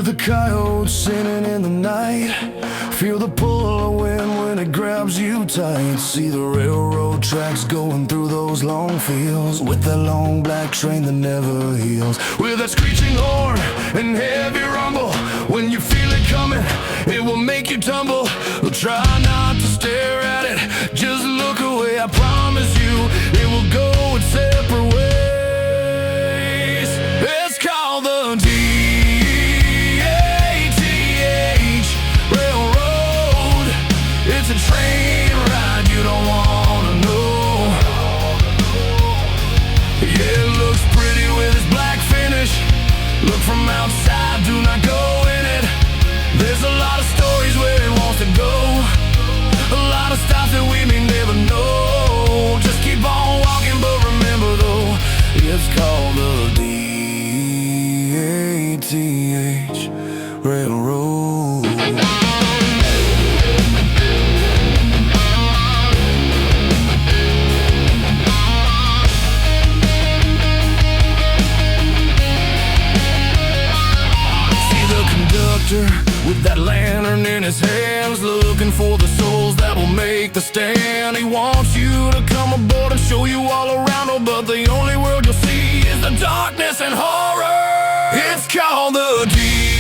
the coyotes singing in the night. Feel the pull of wind when it grabs you tight. See the railroad tracks going through those long fields, with that long black train that never heals. With that screeching horn and heavy rumble, when you feel it coming, it will make you tumble. Try not to stare at it, just look away. I promise you, it will go its separate ways. It's called the D.E.A.T.H Railroad. It's a train ride you don't wanna know. Yeah, it looks pretty with its black finish. Look from outside, do not go in it. There's a lot of stories where it wants to go, a lot of stops that we may never know. Just keep on walking, but remember though, it's called the D.E.A.T.H Railroad. See the conductor with that lantern in his hands, looking for the souls that will make the stand. He wants you to come aboard and show you all around, oh, but the only world you'll see is the darkness and horror. It's called the D.E.A.T.H